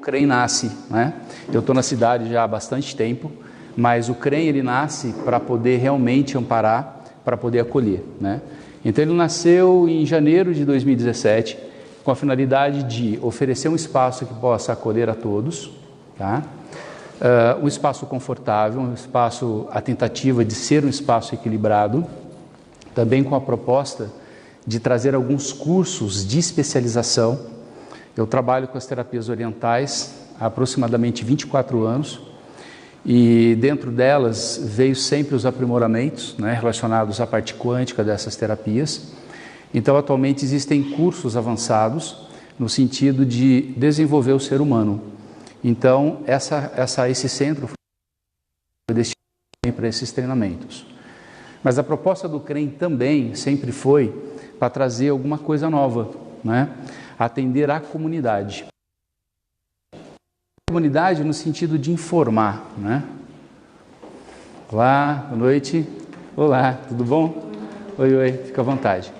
CREM nasce, né? Eu estou na cidade já há bastante tempo, mas o CREM ele nasce para poder realmente amparar, para poder acolher, né? Então ele nasceu em janeiro de 2017, com a finalidade de oferecer um espaço que possa acolher a todos, tá? Um espaço confortável, um espaço, a tentativa de ser um espaço equilibrado, também com a proposta de trazer alguns cursos de especialização. Eu trabalho com as terapias orientais há aproximadamente 24 anos e dentro delas veio sempre os aprimoramentos, né, relacionados à parte quântica dessas terapias. Então, atualmente existem cursos avançados no sentido de desenvolver o ser humano. Então, esse centro foi destinado para esses treinamentos. Mas a proposta do CREM também sempre foi para trazer alguma coisa nova, né? Atender a comunidade. Comunidade no sentido de informar, né? Olá, boa noite. Olá, tudo bom? Oi, oi, fica à vontade.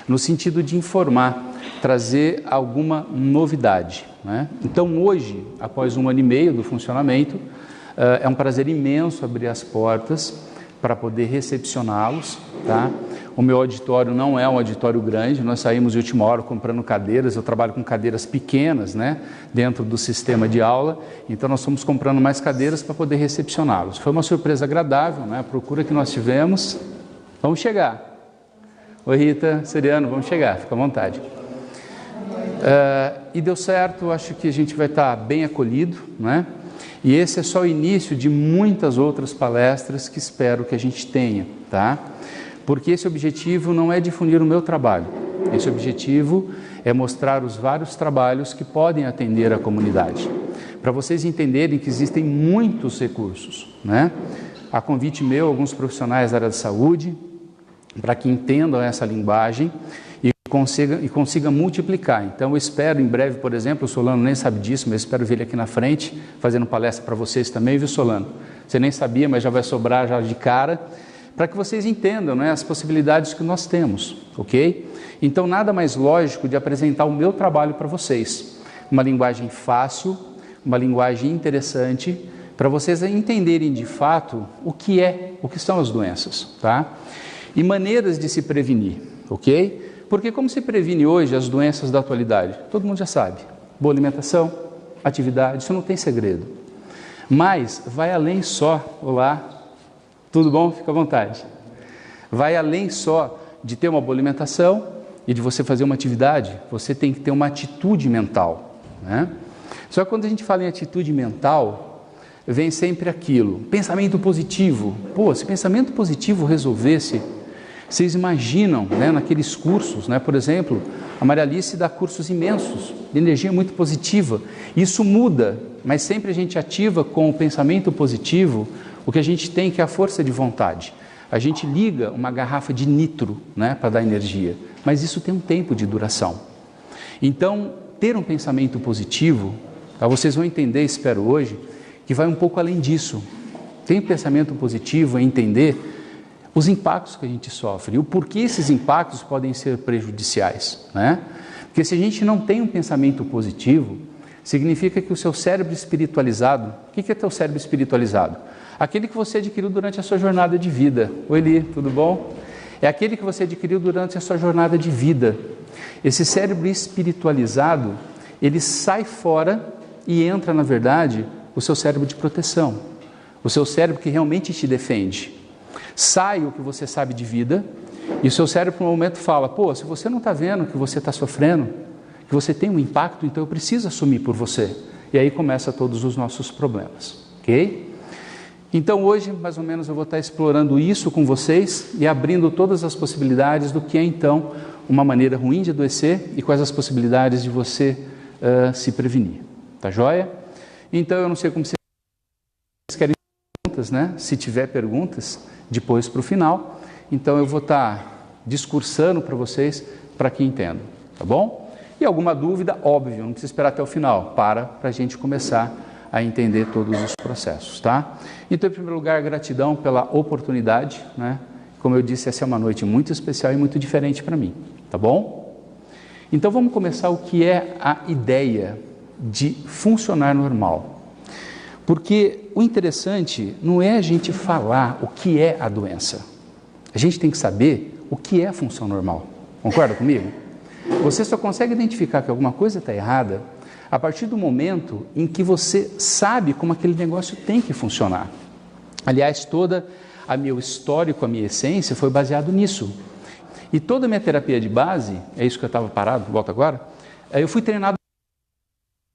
No sentido de informar, trazer alguma novidade, né? Então hoje, após 1 ano e meio do funcionamento, é um prazer imenso abrir as portas para poder recepcioná-los, tá? O meu auditório não é um auditório grande, nós saímos de última hora comprando cadeiras, eu trabalho com cadeiras pequenas, né, dentro do sistema de aula, então nós fomos comprando mais cadeiras para poder recepcioná-los. Foi uma surpresa agradável, né, a procura que nós tivemos. Vamos chegar. Oi Rita, Seriano, vamos chegar, fica à vontade. E deu certo, acho que a gente vai estar bem acolhido, né? E esse é só o início de muitas outras palestras que espero que a gente tenha, tá? Porque esse objetivo não é difundir o meu trabalho, esse objetivo é mostrar os vários trabalhos que podem atender a comunidade, para vocês entenderem que existem muitos recursos, né? A convite meu, alguns profissionais da área da saúde, para que entendam essa linguagem e consiga multiplicar. Então eu espero em breve, por exemplo, o Solano nem sabe disso, mas eu espero ver ele aqui na frente, fazendo palestra para vocês também, viu Solano? Você nem sabia, mas já vai sobrar já de cara, para que vocês entendam, né, as possibilidades que nós temos, ok? Então nada mais lógico de apresentar o meu trabalho para vocês, uma linguagem fácil, uma linguagem interessante, para vocês entenderem de fato o que são as doenças, tá? E maneiras de se prevenir, ok? Porque como se previne hoje as doenças da atualidade? Todo mundo já sabe. Boa alimentação, atividade, isso não tem segredo. Mas vai além só, olá, tudo bom? Fica à vontade. Vai além só de ter uma boa alimentação e de você fazer uma atividade, você tem que ter uma atitude mental, né? Só que quando a gente fala em atitude mental, vem sempre aquilo, pensamento positivo. Pô, se pensamento positivo resolvesse, vocês imaginam, né, naqueles cursos, né, por exemplo, a Maria Alice dá cursos imensos, de energia muito positiva. Isso muda, mas sempre a gente ativa com o pensamento positivo o que a gente tem, que é a força de vontade. A gente liga uma garrafa de nitro, né, para dar energia, mas isso tem um tempo de duração. Então, ter um pensamento positivo, tá, vocês vão entender, espero hoje, que vai um pouco além disso. Ter um pensamento positivo é entender os impactos que a gente sofre e o porquê esses impactos podem ser prejudiciais, né? Porque se a gente não tem um pensamento positivo, significa que o seu cérebro espiritualizado, o que é teu cérebro espiritualizado? Aquele que você adquiriu durante a sua jornada de vida. Oi Li, tudo bom? É aquele que você adquiriu durante a sua jornada de vida. Esse cérebro espiritualizado, ele sai fora e entra, na verdade, o seu cérebro de proteção, o seu cérebro que realmente te defende. Sai o que você sabe de vida e o seu cérebro por um momento fala, pô, se você não está vendo que você está sofrendo, que você tem um impacto, então eu preciso assumir por você. E aí começa todos os nossos problemas, ok? Então hoje, mais ou menos, eu vou estar explorando isso com vocês e abrindo todas as possibilidades do que é então uma maneira ruim de adoecer e quais as possibilidades de você se prevenir, tá joia? Então eu não sei como vocês querem perguntas, né? Se tiver perguntas, depois para o final, então eu vou estar discursando para vocês, para que entendam, tá bom? E alguma dúvida, óbvio, não precisa esperar até o final, para a gente começar a entender todos os processos, tá? Então, em primeiro lugar, gratidão pela oportunidade, né? Como eu disse, essa é uma noite muito especial e muito diferente para mim, tá bom? Então, vamos começar o que é a ideia de funcionar normal. Porque o interessante não é a gente falar o que é a doença. A gente tem que saber o que é a função normal. Concorda comigo? Você só consegue identificar que alguma coisa está errada a partir do momento em que você sabe como aquele negócio tem que funcionar. Aliás, toda a meu histórico, a minha essência foi baseado nisso. E toda a minha terapia de base, é isso que eu estava parado, volta agora, eu fui treinado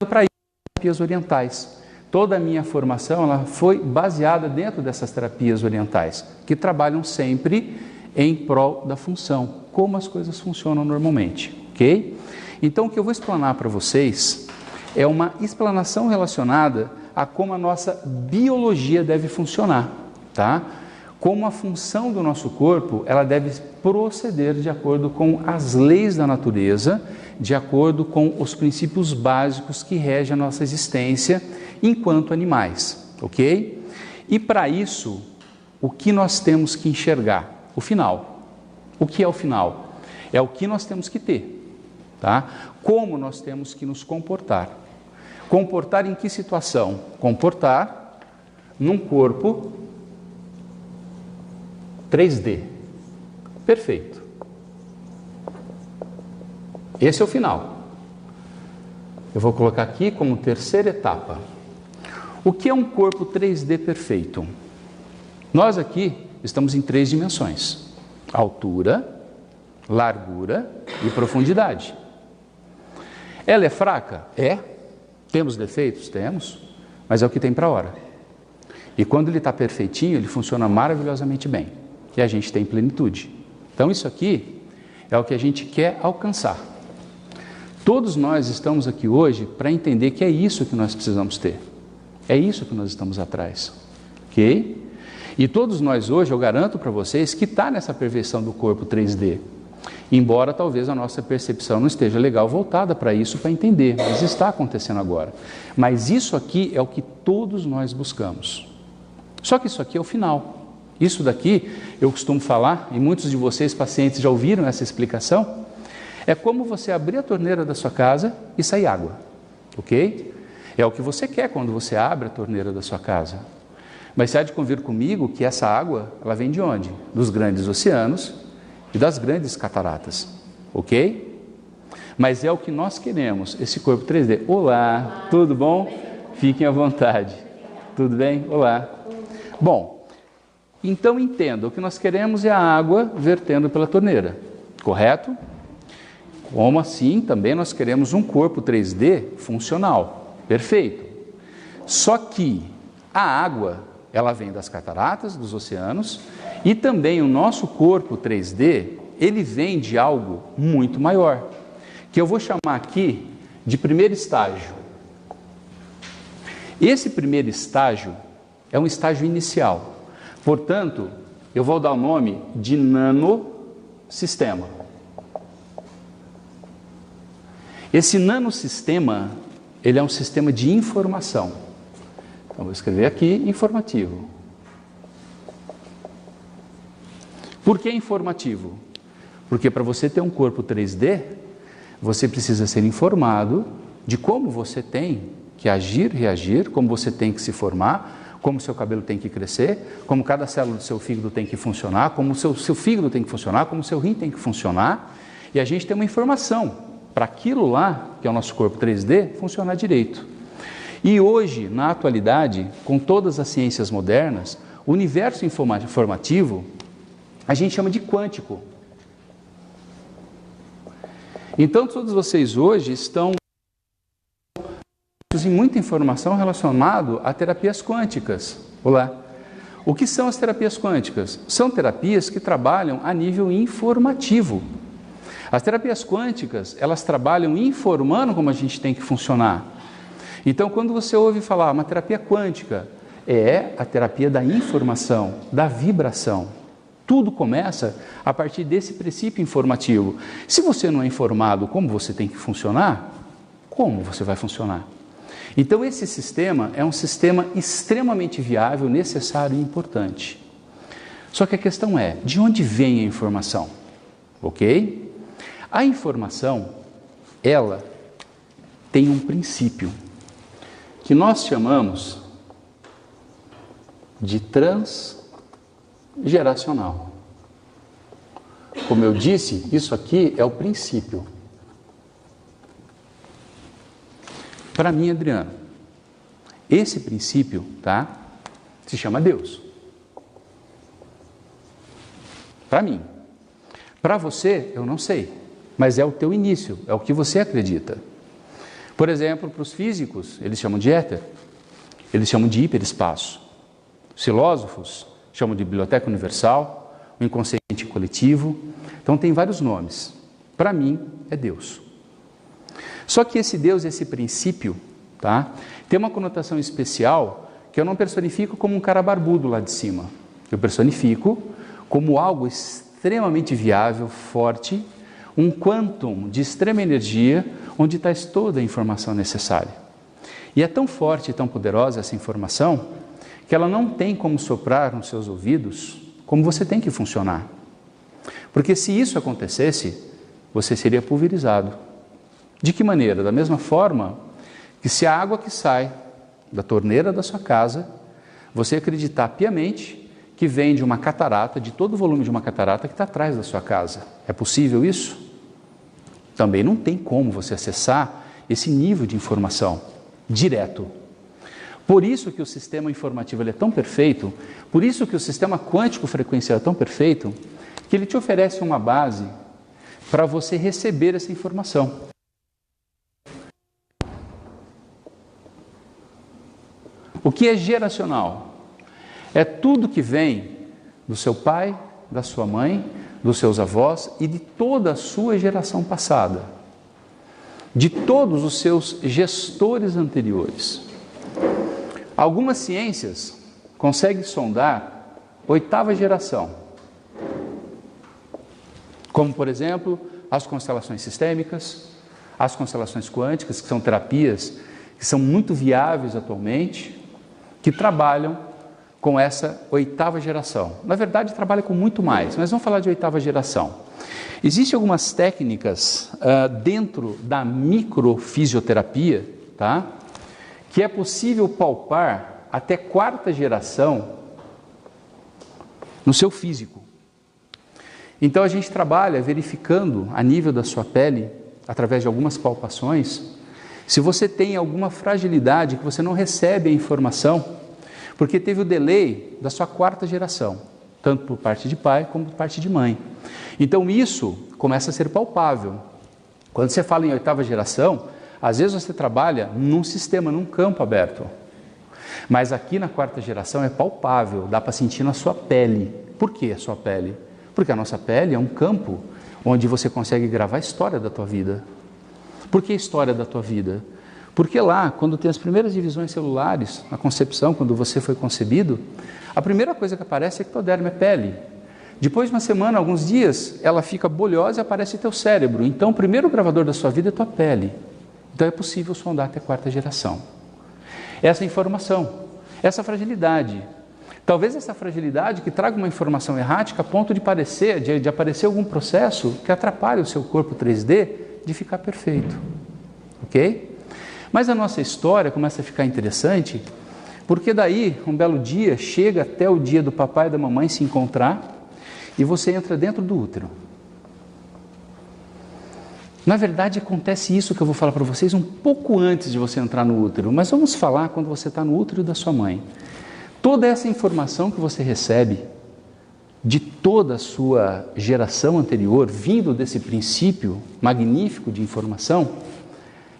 para isso, terapias orientais. Toda a minha formação ela foi baseada dentro dessas terapias orientais, que trabalham sempre em prol da função, como as coisas funcionam normalmente, ok? Então, o que eu vou explanar para vocês é uma explanação relacionada a como a nossa biologia deve funcionar, tá? Como a função do nosso corpo, ela deve proceder de acordo com as leis da natureza, de acordo com os princípios básicos que regem a nossa existência enquanto animais, ok? E para isso, o que nós temos que enxergar? O final. O que é o final? É o que nós temos que ter, tá? Como nós temos que nos comportar. Comportar em que situação? Comportar num corpo 3D. Perfeito. Esse é o final. Eu vou colocar aqui como terceira etapa. O que é um corpo 3D perfeito? Nós aqui estamos em 3 dimensões: altura, largura e profundidade. Ela é fraca? É. Temos defeitos? Temos. Mas é o que tem para a hora. E quando ele está perfeitinho, ele funciona maravilhosamente bem. E a gente tem plenitude. Então isso aqui é o que a gente quer alcançar. Todos nós estamos aqui hoje para entender que é isso que nós precisamos ter. É isso que nós estamos atrás. Ok? E todos nós hoje, eu garanto para vocês que está nessa perfeição do corpo 3D. Embora talvez a nossa percepção não esteja legal voltada para isso, para entender, mas está acontecendo agora. Mas isso aqui é o que todos nós buscamos. Só que isso aqui é o final. Isso daqui, eu costumo falar, e muitos de vocês pacientes já ouviram essa explicação, é como você abrir a torneira da sua casa e sair água, ok? É o que você quer quando você abre a torneira da sua casa. Mas você há de convir comigo que essa água, ela vem de onde? Dos grandes oceanos e das grandes cataratas, ok? Mas é o que nós queremos, esse corpo 3D. Olá, tudo bom? Fiquem à vontade. Tudo bem? Olá. Bom, então entenda, o que nós queremos é a água vertendo pela torneira, correto? Como assim, também nós queremos um corpo 3D funcional, perfeito. Só que a água, ela vem das cataratas, dos oceanos, e também o nosso corpo 3D, ele vem de algo muito maior, que eu vou chamar aqui de primeiro estágio. Esse primeiro estágio é um estágio inicial. Portanto, eu vou dar o nome de nanosistema. Esse nanosistema, ele é um sistema de informação. Então, vou escrever aqui, informativo. Por que informativo? Porque para você ter um corpo 3D, você precisa ser informado de como você tem que agir, reagir, como você tem que se formar, como o seu cabelo tem que crescer, como cada célula do seu fígado tem que funcionar, como o seu fígado tem que funcionar, como o seu rim tem que funcionar. E a gente tem uma informação para aquilo lá, que é o nosso corpo 3D, funcionar direito. E hoje, na atualidade, com todas as ciências modernas, o universo informativo, a gente chama de quântico. Então, todos vocês hoje estão em muita informação relacionada a terapias quânticas. Olá. O que são as terapias quânticas? São terapias que trabalham a nível informativo. As terapias quânticas, elas trabalham informando como a gente tem que funcionar. Então, quando você ouve falar uma terapia quântica, é a terapia da informação, da vibração. Tudo começa a partir desse princípio informativo. Se você não é informado como você tem que funcionar, como você vai funcionar? Então, esse sistema é um sistema extremamente viável, necessário e importante. Só que a questão é, de onde vem a informação? Ok? A informação, ela tem um princípio que nós chamamos de transgeracional. Como eu disse, isso aqui é o princípio. Para mim, Adriano, esse princípio, tá, se chama Deus. Para mim. Para você, eu não sei, mas é o teu início, é o que você acredita. Por exemplo, para os físicos, eles chamam de éter, eles chamam de hiperespaço. Os filósofos chamam de biblioteca universal, o inconsciente coletivo. Então tem vários nomes. Para mim, é Deus. Só que esse Deus, esse princípio, tá, tem uma conotação especial que eu não personifico como um cara barbudo lá de cima. Eu personifico como algo extremamente viável, forte, um quantum de extrema energia, onde está toda a informação necessária. E é tão forte e tão poderosa essa informação, que ela não tem como soprar nos seus ouvidos, como você tem que funcionar. Porque se isso acontecesse, você seria pulverizado. De que maneira? Da mesma forma que se a água que sai da torneira da sua casa, você acreditar piamente que vem de uma catarata, de todo o volume de uma catarata que está atrás da sua casa. É possível isso? Também não tem como você acessar esse nível de informação direto. Por isso que o sistema informativo ele é tão perfeito, por isso que o sistema quântico frequencial é tão perfeito, que ele te oferece uma base para você receber essa informação. O que é geracional? É tudo que vem do seu pai, da sua mãe, dos seus avós e de toda a sua geração passada, de todos os seus gestores anteriores. Algumas ciências conseguem sondar oitava geração, como, por exemplo, as constelações sistêmicas, as constelações quânticas, que são terapias que são muito viáveis atualmente, que trabalham com essa oitava geração. Na verdade, trabalha com muito mais, mas vamos falar de oitava geração. Existem algumas técnicas dentro da microfisioterapia, tá? Que é possível palpar até quarta geração no seu físico. Então a gente trabalha verificando a nível da sua pele, através de algumas palpações, se você tem alguma fragilidade que você não recebe a informação, porque teve o delay da sua quarta geração, tanto por parte de pai como por parte de mãe. Então isso começa a ser palpável. Quando você fala em oitava geração, às vezes você trabalha num sistema, num campo aberto. Mas aqui na quarta geração é palpável, dá para sentir na sua pele. Por que a sua pele? Porque a nossa pele é um campo onde você consegue gravar a história da tua vida. Por que a história da tua vida? Porque lá, quando tem as primeiras divisões celulares, na concepção, quando você foi concebido, a primeira coisa que aparece é ectoderme, é pele. Depois de uma semana, alguns dias, ela fica bolhosa e aparece teu cérebro. Então, o primeiro gravador da sua vida é tua pele. Então, é possível sondar até a quarta geração. Essa informação, essa fragilidade. Talvez essa fragilidade que traga uma informação errática a ponto de aparecer algum processo que atrapalhe o seu corpo 3D de ficar perfeito. Ok? Mas a nossa história começa a ficar interessante, porque daí, um belo dia, chega até o dia do papai e da mamãe se encontrar e você entra dentro do útero. Na verdade, acontece isso que eu vou falar para vocês um pouco antes de você entrar no útero, mas vamos falar quando você está no útero da sua mãe. Toda essa informação que você recebe de toda a sua geração anterior, vindo desse princípio magnífico de informação,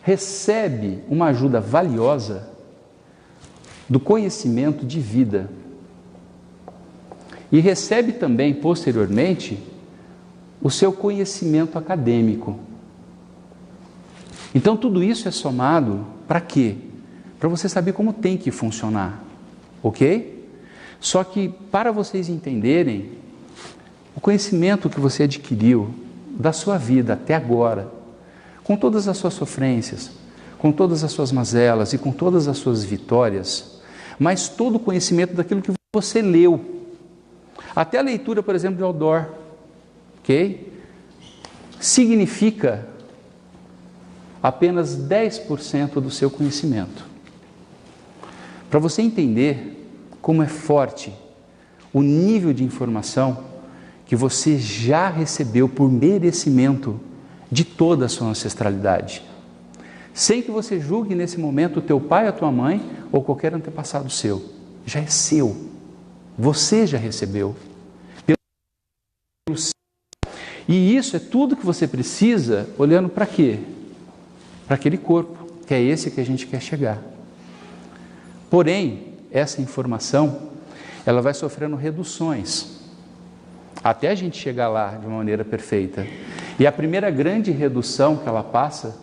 recebe uma ajuda valiosa do conhecimento de vida e recebe também, posteriormente, o seu conhecimento acadêmico. Então, tudo isso é somado para quê? Para você saber como tem que funcionar, ok? Só que, para vocês entenderem, o conhecimento que você adquiriu da sua vida até agora, com todas as suas sofrências, com todas as suas mazelas e com todas as suas vitórias, mas todo o conhecimento daquilo que você leu. Até a leitura, por exemplo, de Aldor, ok? Significa apenas 10% do seu conhecimento. Para você entender como é forte o nível de informação que você já recebeu por merecimento de toda a sua ancestralidade, sem que você julgue nesse momento o teu pai, a tua mãe ou qualquer antepassado seu. Já é seu. Você já recebeu. E isso é tudo que você precisa olhando para quê? Para aquele corpo, que é esse que a gente quer chegar. Porém, essa informação, ela vai sofrendo reduções, até a gente chegar lá de uma maneira perfeita. E a primeira grande redução que ela passa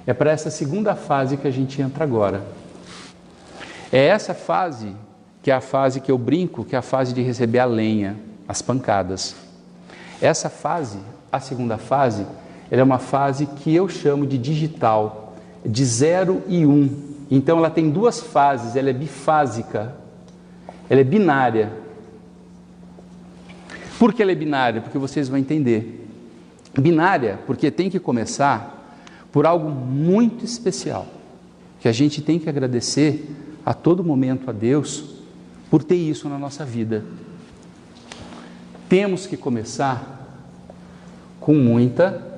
é para essa segunda fase que a gente entra agora. É essa fase, que é a fase que eu brinco, que é a fase de receber a lenha, as pancadas. Essa fase, a segunda fase, ela é uma fase que eu chamo de digital, de 0 e 1. Então ela tem duas fases, ela é bifásica, ela é binária. Por que ela é binária? Porque vocês vão entender. Binária porque tem que começar por algo muito especial, que a gente tem que agradecer a todo momento a Deus por ter isso na nossa vida. Temos que começar com muita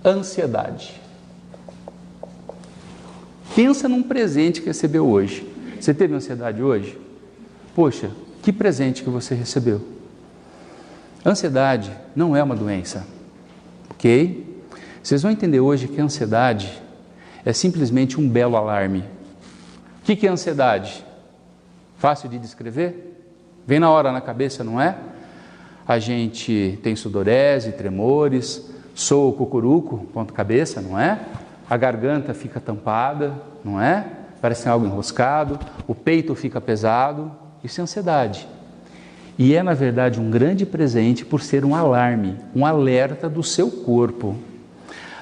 ansiedade. Pensa num presente que recebeu hoje. Você teve ansiedade hoje? Poxa, que presente que você recebeu? Ansiedade não é uma doença, ok? Vocês vão entender hoje que a ansiedade é simplesmente um belo alarme. O que é ansiedade? Fácil de descrever? Vem na hora na cabeça, não é? A gente tem sudorese, tremores, soa o cucuruco, ponto cabeça, não é? A garganta fica tampada, não é? Parece algo enroscado, o peito fica pesado. Isso é ansiedade. E é, na verdade, um grande presente por ser um alarme, um alerta do seu corpo.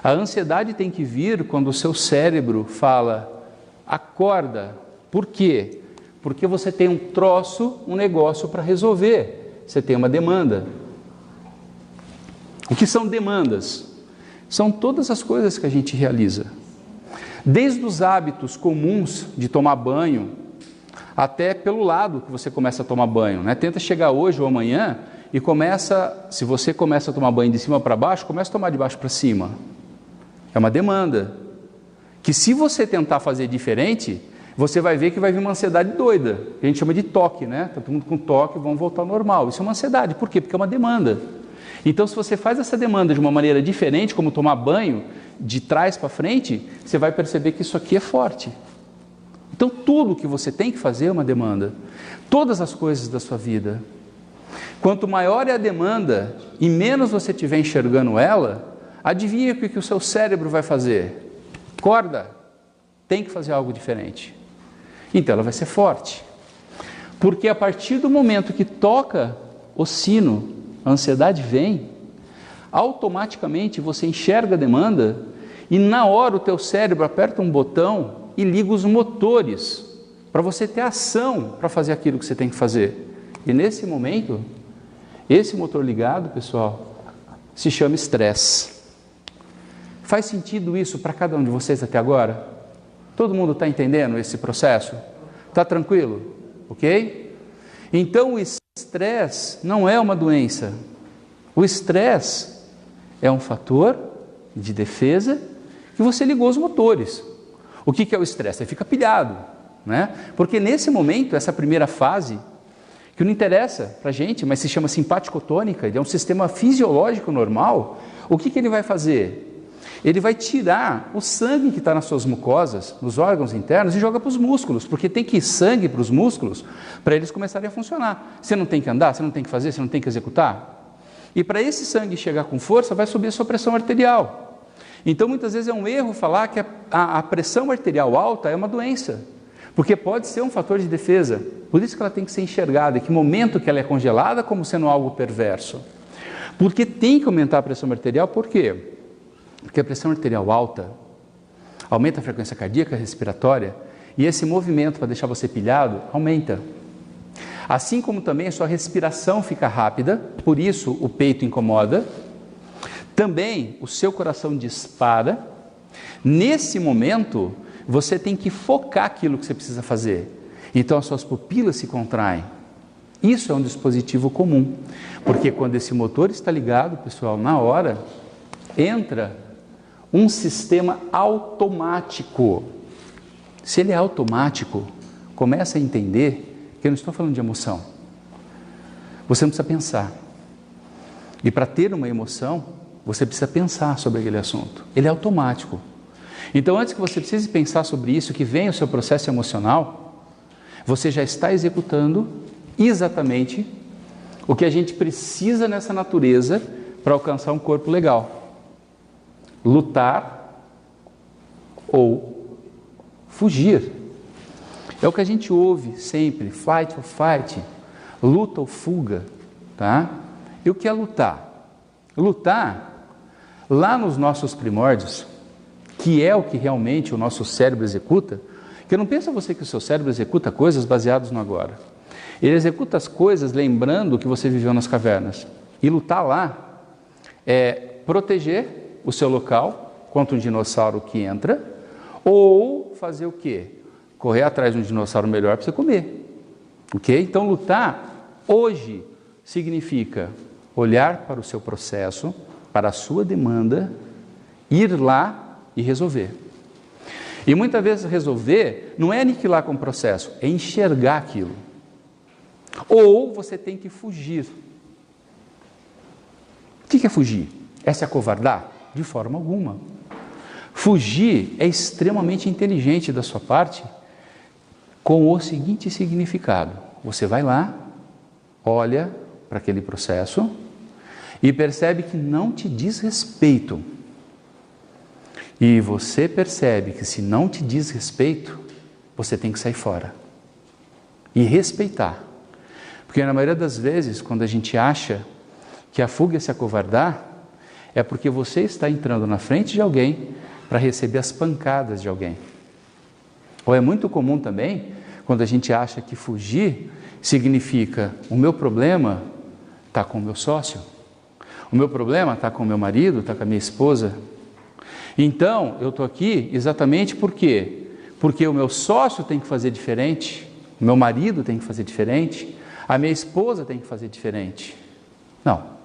A ansiedade tem que vir quando o seu cérebro fala, acorda. Por quê? Porque você tem um troço, um negócio para resolver. Você tem uma demanda. O que são demandas? São todas as coisas que a gente realiza. Desde os hábitos comuns de tomar banho, até pelo lado que você começa a tomar banho, né? Tenta chegar hoje ou amanhã e começa, se você começa a tomar banho de cima para baixo, começa a tomar de baixo para cima. É uma demanda. Que se você tentar fazer diferente, você vai ver que vai vir uma ansiedade doida, que a gente chama de toque, né? Tá todo mundo com toque, vão voltar ao normal. Isso é uma ansiedade. Por quê? Porque é uma demanda. Então, se você faz essa demanda de uma maneira diferente, como tomar banho de trás para frente, você vai perceber que isso aqui é forte. Então, tudo que você tem que fazer é uma demanda. Todas as coisas da sua vida. Quanto maior é a demanda e menos você estiver enxergando ela, adivinha o que o seu cérebro vai fazer? Acorda, tem que fazer algo diferente. Então, ela vai ser forte. Porque a partir do momento que toca o sino, a ansiedade vem, automaticamente você enxerga a demanda e na hora o teu cérebro aperta um botão e liga os motores para você ter ação para fazer aquilo que você tem que fazer. E nesse momento, esse motor ligado, pessoal, se chama estresse. Faz sentido isso para cada um de vocês até agora? Todo mundo está entendendo esse processo? Está tranquilo? Ok? Então o estresse não é uma doença. O estresse é um fator de defesa que você ligou os motores. O que é o estresse? Você fica pilhado, né? Porque nesse momento, essa primeira fase, que não interessa para a gente, mas se chama simpático-tônica, ele é um sistema fisiológico normal, o que ele vai fazer? Ele vai tirar o sangue que está nas suas mucosas, nos órgãos internos, e joga para os músculos, porque tem que ir sangue para os músculos para eles começarem a funcionar. Você não tem que andar, você não tem que fazer, você não tem que executar. E para esse sangue chegar com força, vai subir a sua pressão arterial. Então, muitas vezes é um erro falar que a pressão arterial alta é uma doença, porque pode ser um fator de defesa. Por isso que ela tem que ser enxergada, em que momento que ela é congelada como sendo algo perverso. Porque tem que aumentar a pressão arterial, por quê? Porque a pressão arterial alta aumenta a frequência cardíaca, respiratória, e esse movimento para deixar você pilhado aumenta. Assim como também a sua respiração fica rápida, por isso o peito incomoda. Também o seu coração dispara. Nesse momento, você tem que focar aquilo que você precisa fazer. Então as suas pupilas se contraem. Isso é um dispositivo comum, porque quando esse motor está ligado, pessoal, na hora, entra um sistema automático. Se ele é automático, começa a entender que eu não estou falando de emoção. Você não precisa pensar. E para ter uma emoção, você precisa pensar sobre aquele assunto. Ele é automático. Então, antes que você precise pensar sobre isso, que venha o seu processo emocional, você já está executando exatamente o que a gente precisa nessa natureza para alcançar um corpo legal. Lutar ou fugir. É o que a gente ouve sempre, flight or fight, luta ou fuga, tá? E o que é lutar? Lutar, lá nos nossos primórdios, que é o que realmente o nosso cérebro executa, que não pensa você que o seu cérebro executa coisas baseadas no agora. Ele executa as coisas lembrando que você viveu nas cavernas. E lutar lá é proteger o seu local contra um dinossauro que entra, ou fazer o quê? Correr atrás de um dinossauro melhor para você comer. Ok? Então lutar hoje significa olhar para o seu processo, para a sua demanda, ir lá e resolver. E muitas vezes resolver não é aniquilar com o processo, é enxergar aquilo. Ou você tem que fugir. O que é fugir? É se acovardar? De forma alguma. Fugir é extremamente inteligente da sua parte, com o seguinte significado: você vai lá, olha para aquele processo e percebe que não te diz respeito. E você percebe que se não te diz respeito, você tem que sair fora e respeitar. Porque na maioria das vezes, quando a gente acha que a fuga é se acovardar, é porque você está entrando na frente de alguém para receber as pancadas de alguém. Ou é muito comum também, quando a gente acha que fugir significa: o meu problema está com o meu sócio, o meu problema está com o meu marido, está com a minha esposa. Então, eu estou aqui exatamente por quê? Porque o meu sócio tem que fazer diferente, o meu marido tem que fazer diferente, a minha esposa tem que fazer diferente. Não.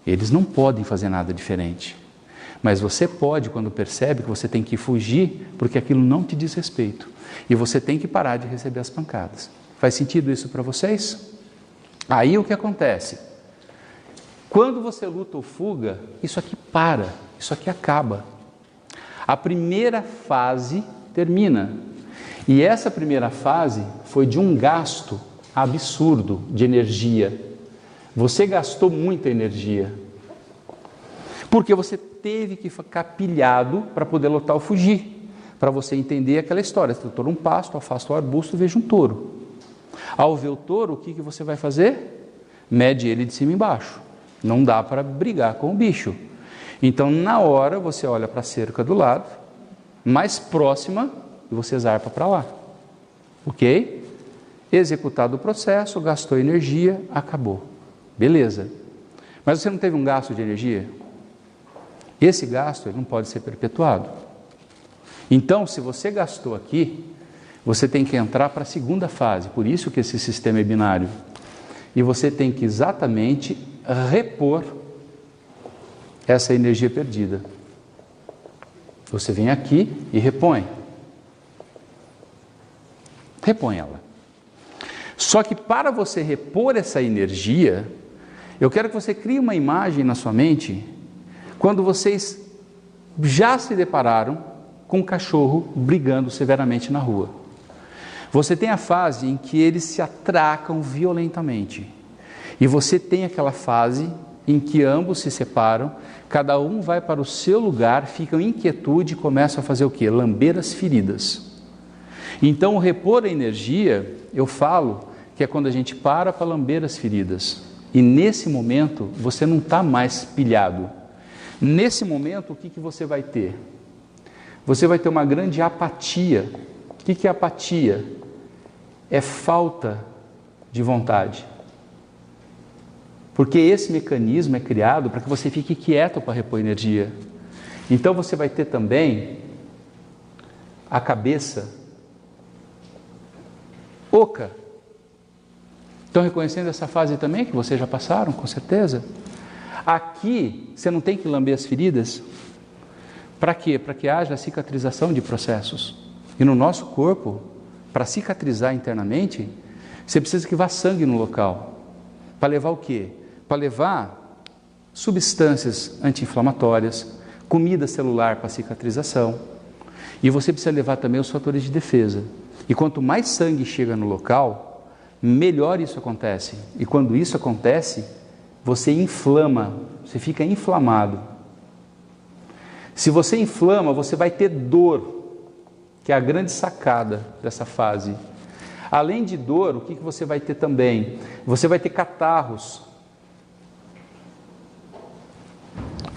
Eles não podem fazer nada diferente. Mas você pode, quando percebe que você tem que fugir, porque aquilo não te diz respeito. E você tem que parar de receber as pancadas. Faz sentido isso para vocês? Aí o que acontece? Quando você luta ou fuga, isso aqui para, isso aqui acaba. A primeira fase termina. E essa primeira fase foi de um gasto absurdo de energia. Você gastou muita energia. Porque você teve que ficar pilhado para poder lutar ou fugir. Para você entender aquela história. Se o touro um pasto, afasta o arbusto e veja um touro. Ao ver o touro, o que você vai fazer? Mede ele de cima e embaixo. Não dá para brigar com o bicho. Então, na hora, você olha para a cerca do lado, mais próxima, e você zarpa para lá. Ok? Executado o processo, gastou energia, acabou. Beleza. Mas você não teve um gasto de energia? Esse gasto ele não pode ser perpetuado. Então, se você gastou aqui, você tem que entrar para a segunda fase. Por isso que esse sistema é binário. E você tem que exatamente repor essa energia perdida. Você vem aqui e repõe. Repõe ela. Só que para você repor essa energia, eu quero que você crie uma imagem na sua mente quando vocês já se depararam com um cachorro brigando severamente na rua. Você tem a fase em que eles se atracam violentamente. E você tem aquela fase em que ambos se separam, cada um vai para o seu lugar, ficam em inquietude e começam a fazer o quê? Lamber as feridas. Então, o repor a energia, eu falo que é quando a gente para lamber as feridas. E nesse momento, você não está mais pilhado. Nesse momento, o que você vai ter? Você vai ter uma grande apatia. O que é apatia? É falta de vontade. Porque esse mecanismo é criado para que você fique quieto para repor energia. Então você vai ter também a cabeça oca. Estão reconhecendo essa fase também, que vocês já passaram, com certeza? Aqui, você não tem que lamber as feridas. Para quê? Para que haja a cicatrização de processos. E no nosso corpo, para cicatrizar internamente, você precisa que vá sangue no local. Para levar o quê? Para levar substâncias anti-inflamatórias, comida celular para cicatrização. E você precisa levar também os fatores de defesa. E quanto mais sangue chega no local, melhor isso acontece. E quando isso acontece, você inflama, você fica inflamado. Se você inflama, você vai ter dor, que é a grande sacada dessa fase. Além de dor, o que você vai ter também? Você vai ter catarros.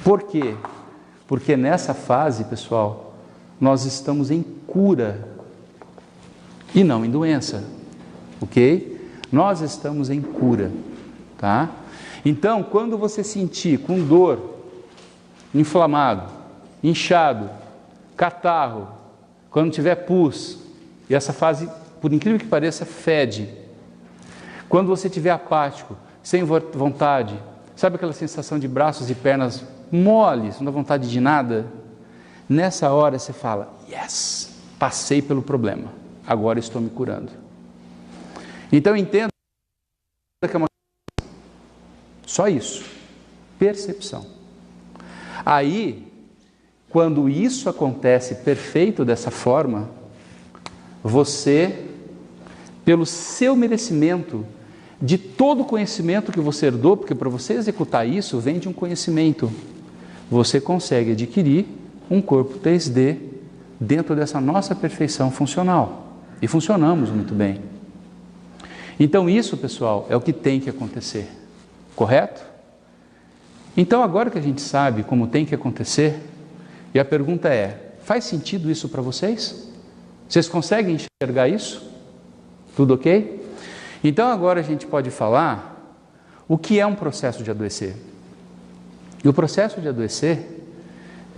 Por quê? Porque nessa fase, pessoal, nós estamos em cura e não em doença, ok? Nós estamos em cura, tá? Então, quando você sentir com dor, inflamado, inchado, catarro, quando tiver pus, e essa fase, por incrível que pareça, fede. Quando você estiver apático, sem vontade, sabe aquela sensação de braços e pernas moles, não dá vontade de nada? Nessa hora você fala, yes, passei pelo problema, agora estou me curando. Então entenda que é uma... só isso, percepção. Aí, quando isso acontece perfeito dessa forma, você, pelo seu merecimento, de todo o conhecimento que você herdou, porque para você executar isso, vem de um conhecimento, você consegue adquirir um corpo 3D dentro dessa nossa perfeição funcional. E funcionamos muito bem. Então isso, pessoal, é o que tem que acontecer. Correto? Então agora que a gente sabe como tem que acontecer, e a pergunta é, faz sentido isso para vocês? Vocês conseguem enxergar isso? Tudo ok? Então agora a gente pode falar o que é um processo de adoecer. E o processo de adoecer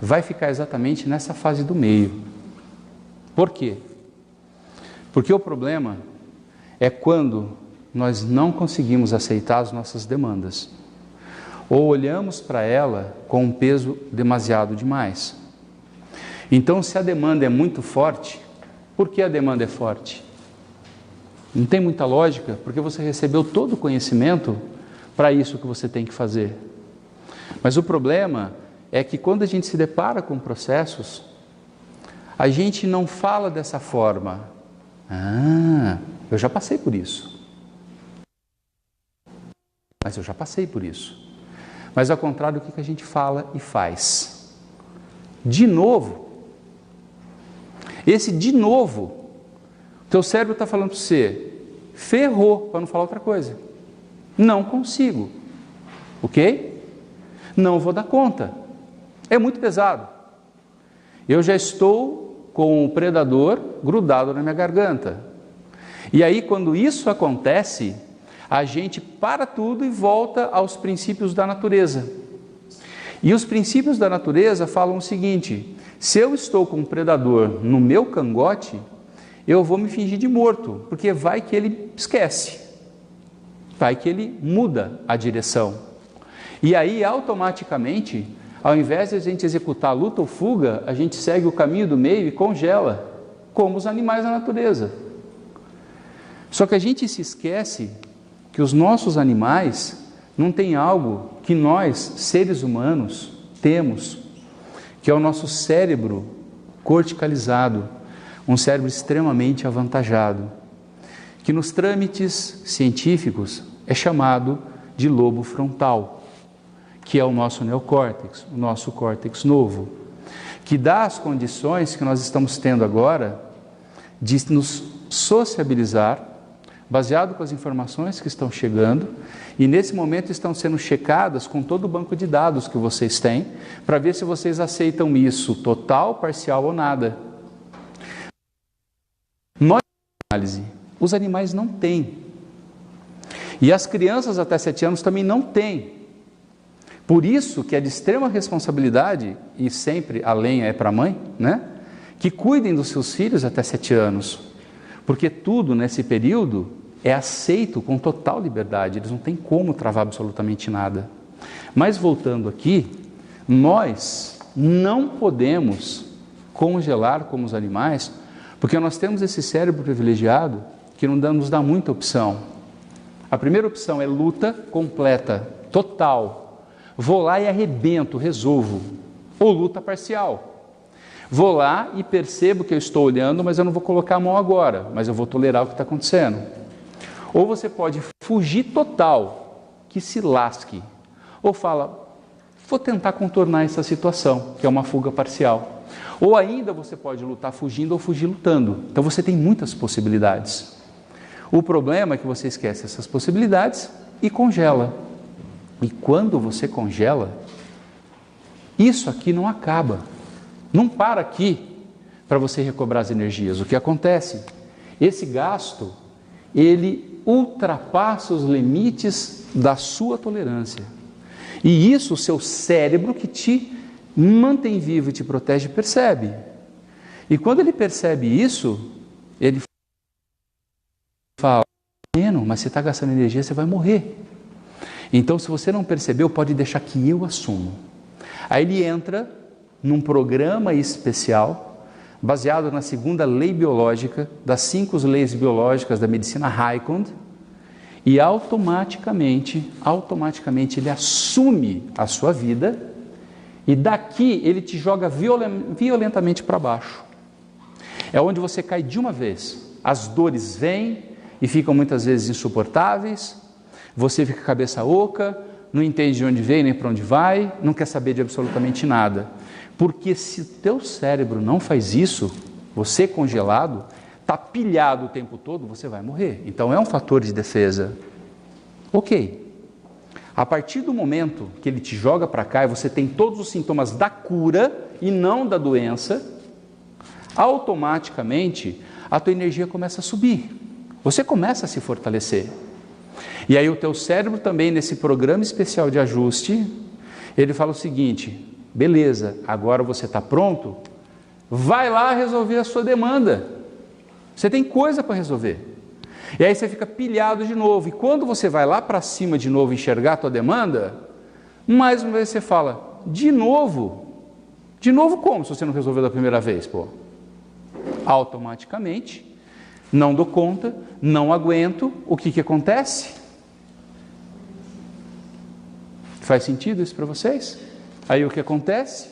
vai ficar exatamente nessa fase do meio. Por quê? Porque o problema é quando nós não conseguimos aceitar as nossas demandas, ou olhamos para ela com um peso demasiado demais. Então, se a demanda é muito forte, por que a demanda é forte? Não tem muita lógica, porque você recebeu todo o conhecimento para isso que você tem que fazer. Mas o problema é que quando a gente se depara com processos, a gente não fala dessa forma. Ah, eu já passei por isso. Mas eu já passei por isso. Mas ao contrário, o que a gente fala e faz? De novo. Esse de novo, teu cérebro está falando para você, ferrou, para não falar outra coisa. Não consigo. Ok? Não vou dar conta. É muito pesado. Eu já estou com o predador grudado na minha garganta. E aí, quando isso acontece, a gente para tudo e volta aos princípios da natureza. E os princípios da natureza falam o seguinte: se eu estou com um predador no meu cangote, eu vou me fingir de morto, porque vai que ele esquece, vai que ele muda a direção. E aí, automaticamente, ao invés de a gente executar a luta ou fuga, a gente segue o caminho do meio e congela, como os animais da natureza. Só que a gente se esquece que os nossos animais não têm algo que nós, seres humanos, temos, que é o nosso cérebro corticalizado, um cérebro extremamente avantajado, que nos trâmites científicos é chamado de lobo frontal, que é o nosso neocórtex, o nosso córtex novo, que dá as condições que nós estamos tendo agora de nos sociabilizar, baseado com as informações que estão chegando, e nesse momento estão sendo checadas com todo o banco de dados que vocês têm, para ver se vocês aceitam isso, total, parcial ou nada. Nós, análise, os animais não têm. E as crianças até 7 anos também não têm. Por isso que é de extrema responsabilidade, e sempre a lenha é para a mãe, né? Que cuidem dos seus filhos até 7 anos. Porque tudo nesse período é aceito com total liberdade, eles não têm como travar absolutamente nada. Mas voltando aqui, nós não podemos congelar como os animais, porque nós temos esse cérebro privilegiado que não nos dá muita opção. A primeira opção é luta completa, total. Vou lá e arrebento, resolvo. Ou luta parcial. Vou lá e percebo que eu estou olhando, mas eu não vou colocar a mão agora, mas eu vou tolerar o que está acontecendo. Ou você pode fugir total, que se lasque. Ou fala, vou tentar contornar essa situação, que é uma fuga parcial. Ou ainda você pode lutar fugindo ou fugir lutando. Então você tem muitas possibilidades. O problema é que você esquece essas possibilidades e congela. E quando você congela, isso aqui não acaba. Não para aqui para você recobrar as energias. O que acontece? Esse gasto, ele ultrapassa os limites da sua tolerância. E isso o seu cérebro, que te mantém vivo e te protege, percebe. E quando ele percebe isso, ele fala, mas você está gastando energia, você vai morrer. Então, se você não percebeu, pode deixar que eu assumo. Aí ele entra num programa especial, baseado na segunda lei biológica, das 5 leis biológicas da medicina Raikkonen, e automaticamente ele assume a sua vida, e daqui ele te joga violentamente para baixo. É onde você cai de uma vez. As dores vêm e ficam muitas vezes insuportáveis, você fica cabeça oca, não entende de onde vem nem para onde vai, não quer saber de absolutamente nada. Porque se o teu cérebro não faz isso, você congelado, está pilhado o tempo todo, você vai morrer. Então é um fator de defesa. Ok. A partir do momento que ele te joga para cá e você tem todos os sintomas da cura e não da doença, automaticamente a tua energia começa a subir. Você começa a se fortalecer. E aí o teu cérebro também, nesse programa especial de ajuste, ele fala o seguinte, beleza, agora você está pronto, vai lá resolver a sua demanda. Você tem coisa para resolver. E aí você fica pilhado de novo. E quando você vai lá para cima de novo enxergar a tua demanda, mais uma vez você fala, de novo? De novo como, se você não resolveu da primeira vez? Pô? Automaticamente, não dou conta, não aguento, o que acontece? Faz sentido isso para vocês? Aí o que acontece?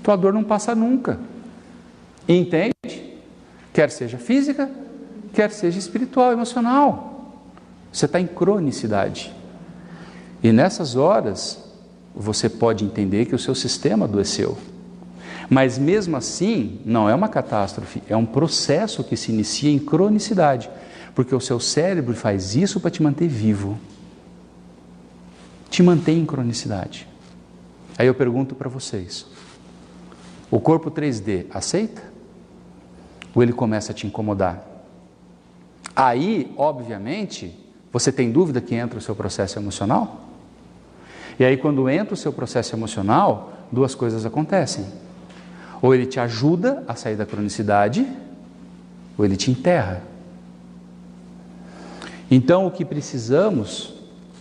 Tua dor não passa nunca. Entende? Quer seja física, quer seja espiritual, emocional. Você está em cronicidade. E nessas horas, você pode entender que o seu sistema adoeceu. Mas mesmo assim, não é uma catástrofe, é um processo que se inicia em cronicidade. Porque o seu cérebro faz isso para te manter vivo. Te mantém em cronicidade. Aí eu pergunto para vocês, o corpo 3D aceita? Ou ele começa a te incomodar? Aí, obviamente, você tem dúvida que entra o seu processo emocional? E aí quando entra o seu processo emocional, 2 coisas acontecem. Ou ele te ajuda a sair da cronicidade, ou ele te enterra. Então o que precisamos,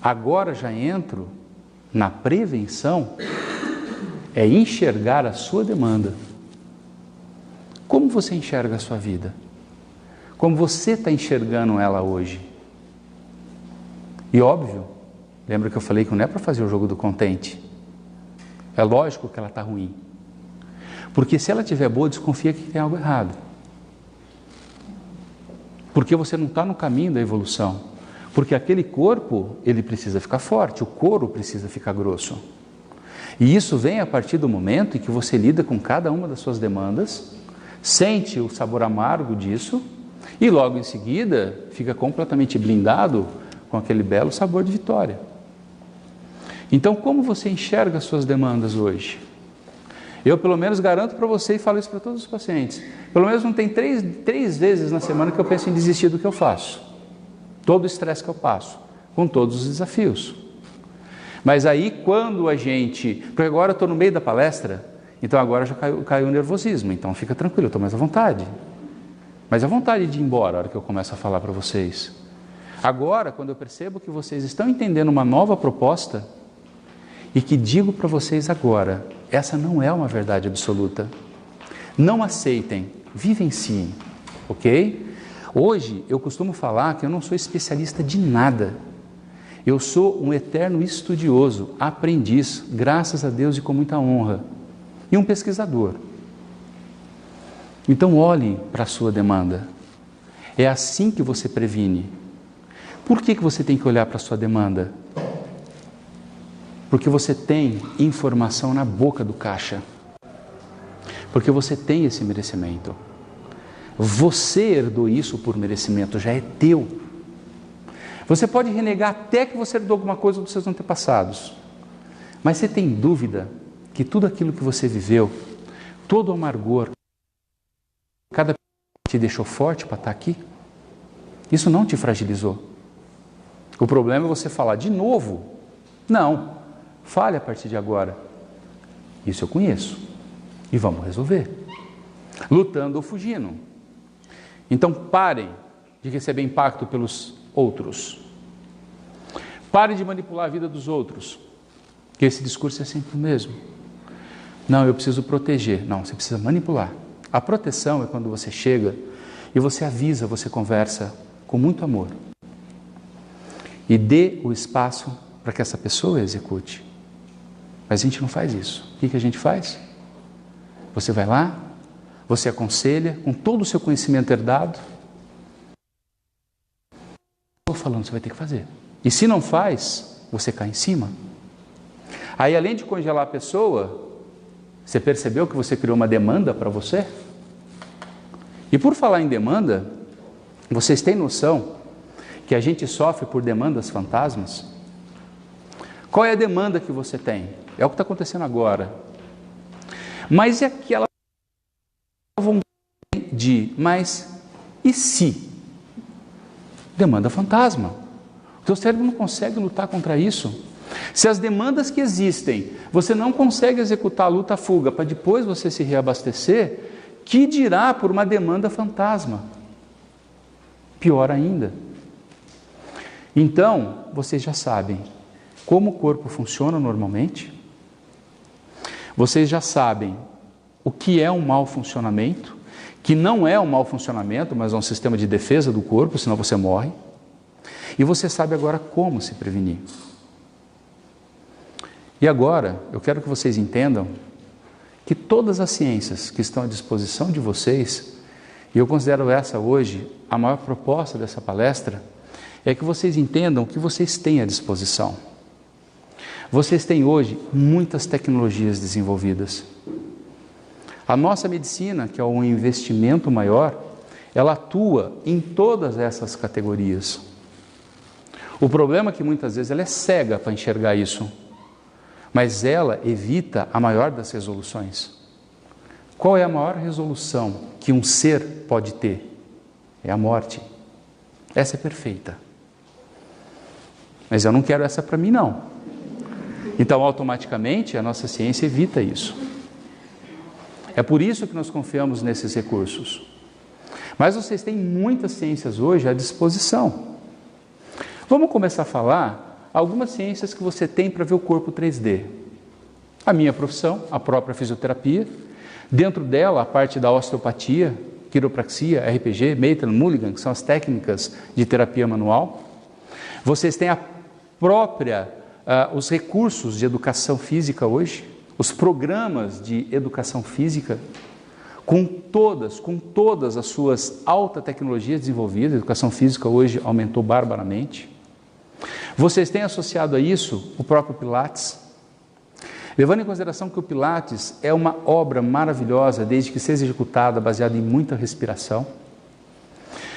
agora já entro na prevenção, é enxergar a sua demanda. Como você enxerga a sua vida? Como você está enxergando ela hoje? E óbvio, lembra que eu falei que não é para fazer o jogo do contente? É lógico que ela está ruim. Porque se ela estiver boa, desconfia que tem algo errado. Porque você não está no caminho da evolução. Porque aquele corpo, ele precisa ficar forte, o couro precisa ficar grosso. E isso vem a partir do momento em que você lida com cada uma das suas demandas, sente o sabor amargo disso, e logo em seguida fica completamente blindado com aquele belo sabor de vitória. Então, como você enxerga as suas demandas hoje? Eu pelo menos garanto para você e falo isso para todos os pacientes. Pelo menos não tem três vezes na semana que eu penso em desistir do que eu faço. Todo o estresse que eu passo, com todos os desafios. Mas aí quando a gente... Porque agora eu estou no meio da palestra, então agora já caiu o nervosismo, então fica tranquilo, eu estou mais à vontade. Mas à vontade de ir embora a hora que eu começo a falar para vocês. Agora, quando eu percebo que vocês estão entendendo uma nova proposta, e que digo para vocês agora, essa não é uma verdade absoluta. Não aceitem, vivenciem, ok? Hoje eu costumo falar que eu não sou especialista de nada. Eu sou um eterno estudioso, aprendiz, graças a Deus e com muita honra. E um pesquisador. Então olhe para a sua demanda. É assim que você previne. Por que você tem que olhar para a sua demanda? Porque você tem informação na boca do caixa. Porque você tem esse merecimento. Você herdou isso por merecimento, já é teu. Você pode renegar até que você herdou alguma coisa dos seus antepassados. Mas você tem dúvida que tudo aquilo que você viveu, todo o amargor, cada te deixou forte para estar aqui? Isso não te fragilizou. O problema é você falar de novo. Não, fale a partir de agora. Isso eu conheço. E vamos resolver. Lutando ou fugindo. Então parem de receber impacto pelos outros. Parem de manipular a vida dos outros. Porque esse discurso é sempre o mesmo. Não, eu preciso proteger. Não, você precisa manipular. A proteção é quando você chega e você avisa, você conversa com muito amor. E dê o espaço para que essa pessoa execute. Mas a gente não faz isso. O que a gente faz? Você vai lá, você aconselha com todo o seu conhecimento herdado. Estou falando, você vai ter que fazer. E se não faz, você cai em cima. Aí, além de congelar a pessoa, você percebeu que você criou uma demanda para você? E por falar em demanda, vocês têm noção que a gente sofre por demandas fantasmas? Qual é a demanda que você tem? É o que está acontecendo agora. Mas é aquela vontade de, mas e se? Demanda fantasma. O teu cérebro não consegue lutar contra isso. Se as demandas que existem, você não consegue executar a luta-fuga para depois você se reabastecer, que dirá por uma demanda fantasma? Pior ainda. Então, vocês já sabem como o corpo funciona normalmente. Vocês já sabem o que é um mau funcionamento, que não é um mau funcionamento, mas é um sistema de defesa do corpo, senão você morre. E você sabe agora como se prevenir. E agora, eu quero que vocês entendam que todas as ciências que estão à disposição de vocês, e eu considero essa hoje a maior proposta dessa palestra, é que vocês entendam que vocês têm à disposição. Vocês têm hoje muitas tecnologias desenvolvidas. A nossa medicina, que é um investimento maior, ela atua em todas essas categorias. O problema é que muitas vezes ela é cega para enxergar isso, mas ela evita a maior das resoluções. Qual é a maior resolução que um ser pode ter? É a morte. Essa é perfeita. Mas eu não quero essa para mim, não. Então, automaticamente, a nossa ciência evita isso. É por isso que nós confiamos nesses recursos. Mas vocês têm muitas ciências hoje à disposição. Vamos começar a falar algumas ciências que você tem para ver o corpo 3D. A minha profissão, a própria fisioterapia. Dentro dela, a parte da osteopatia, quiropraxia, RPG, Maitland, Mulligan, que são as técnicas de terapia manual. Vocês têm a própria, os recursos de educação física hoje, os programas de educação física, com todas as suas altas tecnologias desenvolvidas. A educação física hoje aumentou barbaramente. Vocês têm associado a isso o próprio Pilates, levando em consideração que o Pilates é uma obra maravilhosa, desde que seja executada baseada em muita respiração.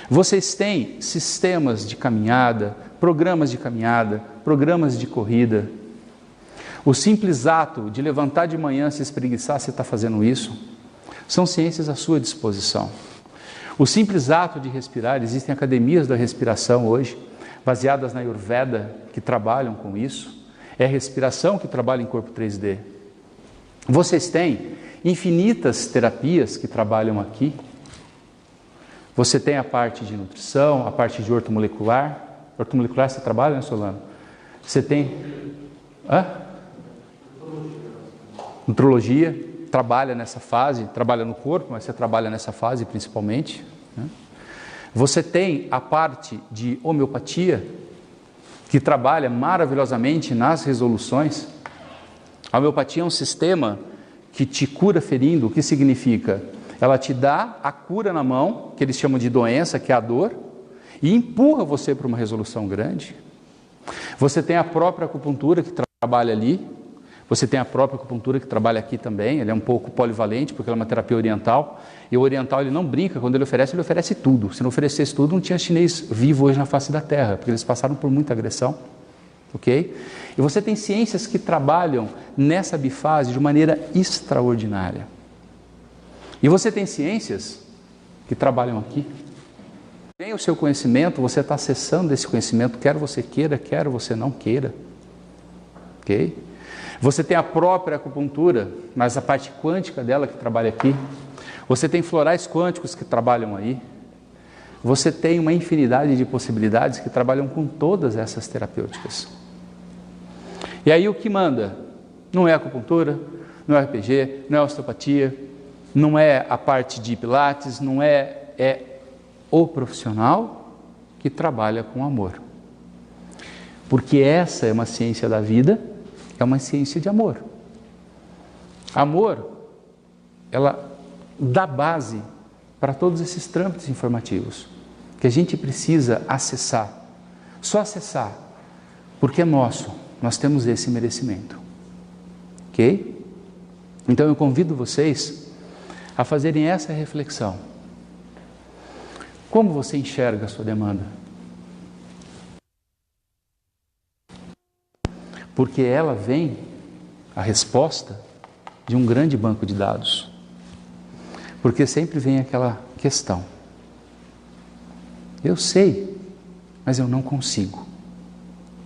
Vocês têm sistemas de caminhada, programas de corrida. O simples ato de levantar de manhã, se espreguiçar, você está fazendo isso, são ciências à sua disposição. O simples ato de respirar, existem academias da respiração hoje, baseadas na Ayurveda, que trabalham com isso. É a respiração que trabalha em corpo 3D. Vocês têm infinitas terapias que trabalham aqui. Você tem a parte de nutrição, a parte de ortomolecular. Ortomolecular você trabalha, né, Solano? Você tem... Nutrologia, trabalha nessa fase, trabalha no corpo, mas você trabalha nessa fase principalmente, né? Você tem a parte de homeopatia, que trabalha maravilhosamente nas resoluções. A homeopatia é um sistema que te cura ferindo. O que significa? Ela te dá a cura na mão, que eles chamam de doença, que é a dor, e empurra você para uma resolução grande. Você tem a própria acupuntura que trabalha ali. Você tem a própria acupuntura que trabalha aqui também. Ele é um pouco polivalente, porque ela é uma terapia oriental. E o oriental, ele não brinca. Quando ele oferece tudo. Se não oferecesse tudo, não tinha chinês vivo hoje na face da Terra, porque eles passaram por muita agressão. Ok? E você tem ciências que trabalham nessa bifase de maneira extraordinária. E você tem ciências que trabalham aqui. Tem o seu conhecimento, você está acessando esse conhecimento, quer você queira, quer você não queira. Ok? Você tem a própria acupuntura, mas a parte quântica dela que trabalha aqui. Você tem florais quânticos que trabalham aí. Você tem uma infinidade de possibilidades que trabalham com todas essas terapêuticas. E aí o que manda? Não é acupuntura, não é RPG, não é osteopatia, não é a parte de pilates, não é o profissional que trabalha com amor. Porque essa é uma ciência da vida, é uma ciência de amor. Amor, ela dá base para todos esses trâmites informativos que a gente precisa acessar. Só acessar, porque é nosso, nós temos esse merecimento. Ok? Então eu convido vocês a fazerem essa reflexão. Como você enxerga a sua demanda? Porque ela vem, a resposta, de um grande banco de dados. Porque sempre vem aquela questão. Eu sei, mas eu não consigo.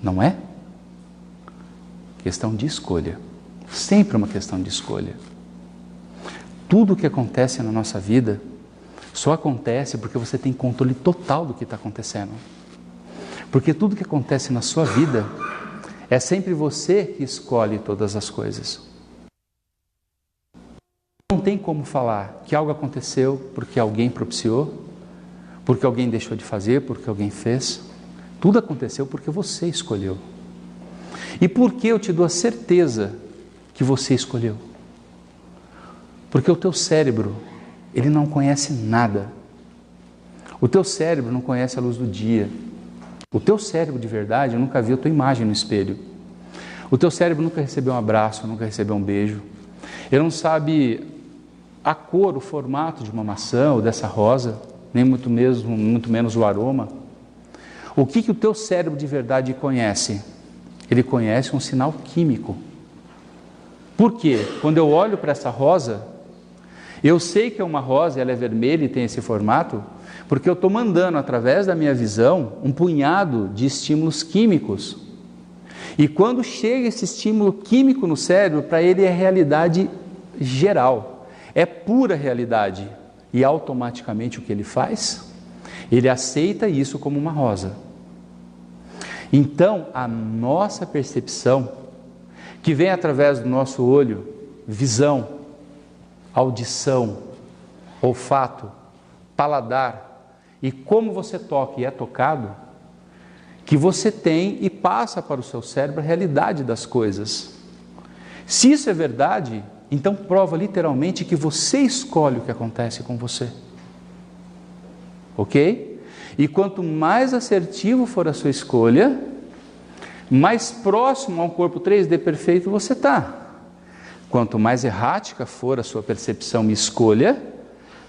Não é? Questão de escolha. Sempre uma questão de escolha. Tudo o que acontece na nossa vida só acontece porque você tem controle total do que está acontecendo. Porque tudo que acontece na sua vida é sempre você que escolhe todas as coisas. Não tem como falar que algo aconteceu porque alguém propiciou, porque alguém deixou de fazer, porque alguém fez. Tudo aconteceu porque você escolheu. E por que eu te dou a certeza que você escolheu? Porque o teu cérebro, ele não conhece nada. O teu cérebro não conhece a luz do dia. O teu cérebro de verdade nunca viu a tua imagem no espelho. O teu cérebro nunca recebeu um abraço, nunca recebeu um beijo. Ele não sabe a cor, o formato de uma maçã ou dessa rosa, nem muito menos o aroma. O que o teu cérebro de verdade conhece? Ele conhece um sinal químico. Por quê? Quando eu olho para essa rosa, eu sei que é uma rosa, ela é vermelha e tem esse formato, porque eu estou mandando através da minha visão um punhado de estímulos químicos. E quando chega esse estímulo químico no cérebro, para ele é realidade geral, é pura realidade. E automaticamente o que ele faz? Ele aceita isso como uma rosa. Então, a nossa percepção, que vem através do nosso olho, visão, audição, olfato, paladar, e como você toca e é tocado, que você tem e passa para o seu cérebro a realidade das coisas. Se isso é verdade, então prova literalmente que você escolhe o que acontece com você. Ok? E quanto mais assertivo for a sua escolha, mais próximo a um corpo 3D perfeito você está. Quanto mais errática for a sua percepção e escolha,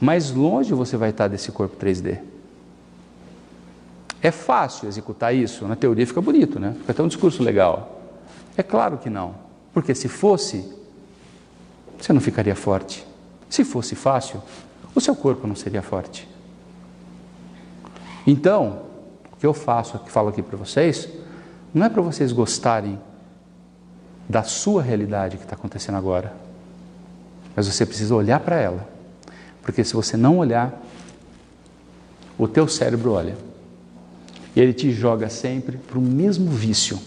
mais longe você vai estar desse corpo 3D. É fácil executar isso? Na teoria fica bonito, né? Fica até um discurso legal. É claro que não. Porque se fosse, você não ficaria forte. Se fosse fácil, o seu corpo não seria forte. Então, o que eu faço, que falo aqui para vocês, não é para vocês gostarem da sua realidade que está acontecendo agora, mas você precisa olhar para ela, porque se você não olhar, o teu cérebro olha, e ele te joga sempre para o mesmo vício,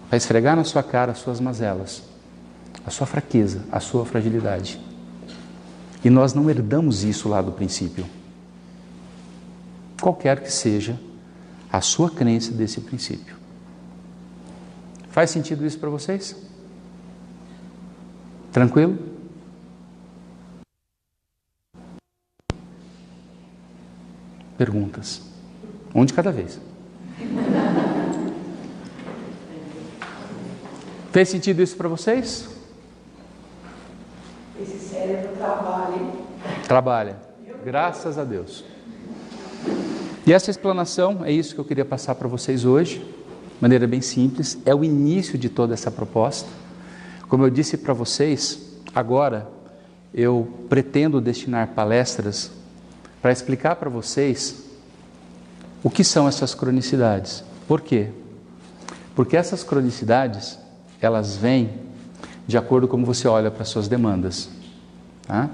para esfregar na sua cara as suas mazelas, a sua fraqueza, a sua fragilidade. E nós não herdamos isso lá do princípio. Qualquer que seja a sua crença desse princípio. Faz sentido isso para vocês? Tranquilo? Perguntas. Um de cada vez. Fez sentido isso para vocês? Esse cérebro trabalha, hein? Trabalha. Graças a Deus. E essa explanação, é isso que eu queria passar para vocês hoje, de maneira bem simples, é o início de toda essa proposta. Como eu disse para vocês, agora eu pretendo destinar palestras para explicar para vocês o que são essas cronicidades. Por quê? Porque essas cronicidades, elas vêm de acordo com como você olha para as suas demandas. Tá?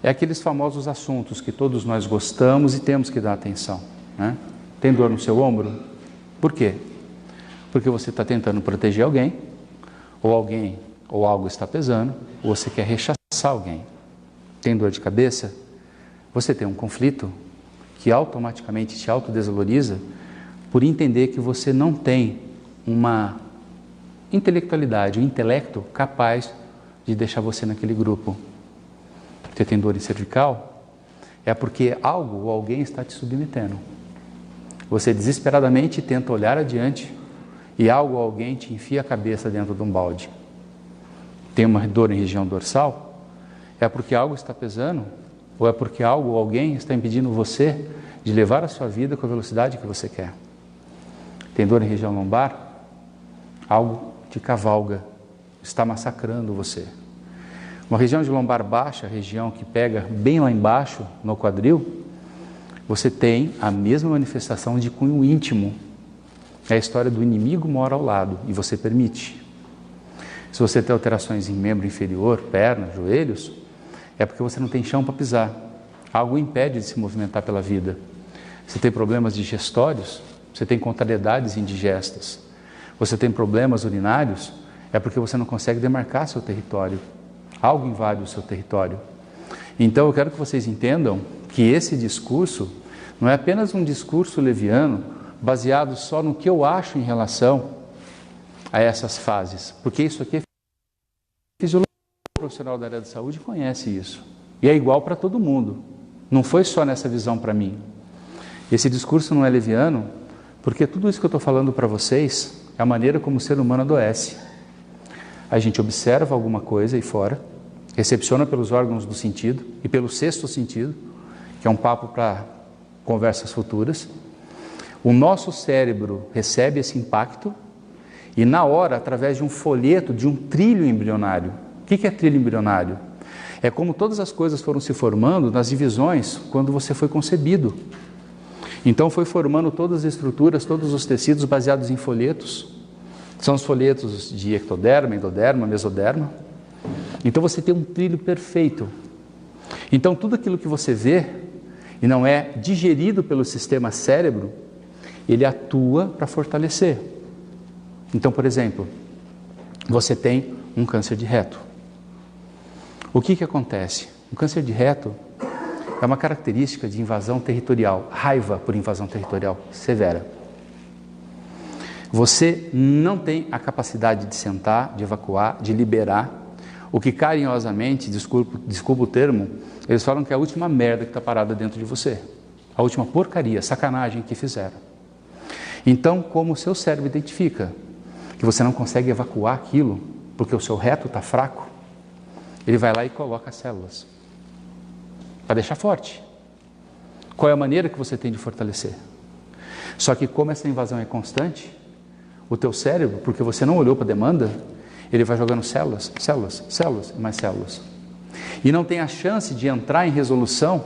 É aqueles famosos assuntos que todos nós gostamos e temos que dar atenção. Né? Tem dor no seu ombro? Por quê? Porque você está tentando proteger alguém ou algo está pesando, ou você quer rechaçar alguém. Tem dor de cabeça? Você tem um conflito que automaticamente te autodesvaloriza por entender que você não tem uma intelectualidade, um intelecto capaz de deixar você naquele grupo. Você tem dor em cervical? É porque algo ou alguém está te submetendo. Você desesperadamente tenta olhar adiante e algo ou alguém te enfia a cabeça dentro de um balde. Tem uma dor em região dorsal? É porque algo está pesando? Ou é porque algo ou alguém está impedindo você de levar a sua vida com a velocidade que você quer? Tem dor em região lombar? Algo te cavalga, está massacrando você. Uma região de lombar baixa, região que pega bem lá embaixo, no quadril, você tem a mesma manifestação de cunho íntimo. É a história do inimigo mora ao lado e você permite. Se você tem alterações em membro inferior, perna, joelhos, é porque você não tem chão para pisar. Algo impede de se movimentar pela vida. Você tem problemas digestórios, você tem contrariedades indigestas. Você tem problemas urinários, é porque você não consegue demarcar seu território. Algo invade o seu território. Então eu quero que vocês entendam que esse discurso não é apenas um discurso leviano, baseado só no que eu acho em relação a essas fases. Porque isso aqui é fisiologia. O profissional da área da saúde conhece isso. E é igual para todo mundo. Não foi só nessa visão para mim. Esse discurso não é leviano, porque tudo isso que eu estou falando para vocês é a maneira como o ser humano adoece. A gente observa alguma coisa aí fora, recepciona pelos órgãos do sentido e pelo sexto sentido, que é um papo para conversas futuras. O nosso cérebro recebe esse impacto e na hora, através de um folheto, de um trilho embrionário. O que é trilho embrionário? É como todas as coisas foram se formando nas divisões quando você foi concebido. Então foi formando todas as estruturas, todos os tecidos baseados em folhetos. São os folhetos de ectoderma, endoderma, mesoderma. Então você tem um trilho perfeito. Então tudo aquilo que você vê e não é digerido pelo sistema cérebro, ele atua para fortalecer. Então, por exemplo, você tem um câncer de reto. O que acontece? O câncer de reto é uma característica de invasão territorial, raiva por invasão territorial severa. Você não tem a capacidade de sentar, de evacuar, de liberar o que carinhosamente, desculpa o termo, eles falam que é a última merda que está parada dentro de você. A última porcaria, sacanagem que fizeram. Então, como o seu cérebro identifica que você não consegue evacuar aquilo, porque o seu reto está fraco, ele vai lá e coloca as células para deixar forte. Qual é a maneira que você tem de fortalecer? Só que como essa invasão é constante, o teu cérebro, porque você não olhou para a demanda, ele vai jogando células, células, células e mais células. E não tem a chance de entrar em resolução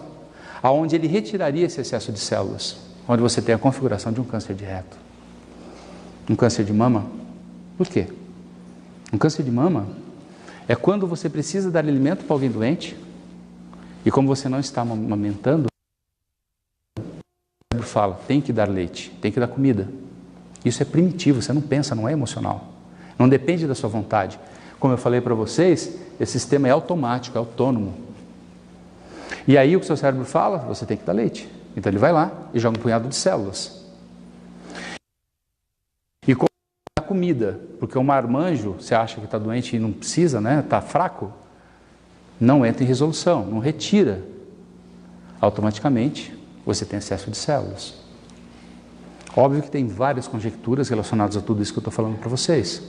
aonde ele retiraria esse excesso de células, onde você tem a configuração de um câncer de reto. Um câncer de mama, por quê? Um câncer de mama é quando você precisa dar alimento para alguém doente e como você não está amamentando, o cérebro fala, tem que dar leite, tem que dar comida. Isso é primitivo, você não pensa, não é emocional. Não depende da sua vontade. Como eu falei para vocês, esse sistema é automático, é autônomo. E aí o que o seu cérebro fala? Você tem que dar leite. Então ele vai lá e joga um punhado de células. E como a comida, porque o marmanjo, você acha que está doente e não precisa, né? Está fraco, não entra em resolução, não retira. Automaticamente você tem excesso de células. Óbvio que tem várias conjecturas relacionadas a tudo isso que eu estou falando para vocês.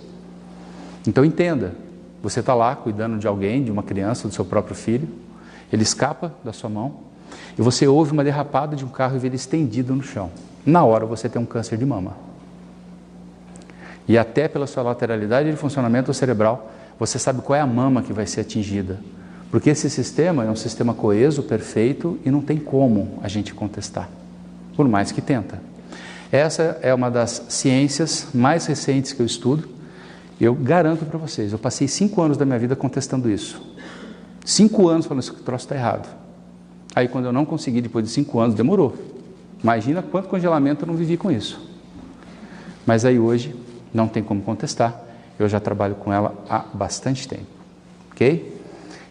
Então entenda, você está lá cuidando de alguém, de uma criança, do seu próprio filho, ele escapa da sua mão e você ouve uma derrapada de um carro e vê ele estendido no chão. Na hora você tem um câncer de mama. E até pela sua lateralidade de funcionamento cerebral, você sabe qual é a mama que vai ser atingida. Porque esse sistema é um sistema coeso, perfeito e não tem como a gente contestar, por mais que tenta. Essa é uma das ciências mais recentes que eu estudo. Eu garanto para vocês, eu passei 5 anos da minha vida contestando isso. 5 anos falando que o troço está errado. Aí quando eu não consegui, depois de 5 anos, demorou. Imagina quanto congelamento eu não vivi com isso. Mas aí hoje não tem como contestar. Eu já trabalho com ela há bastante tempo. Ok?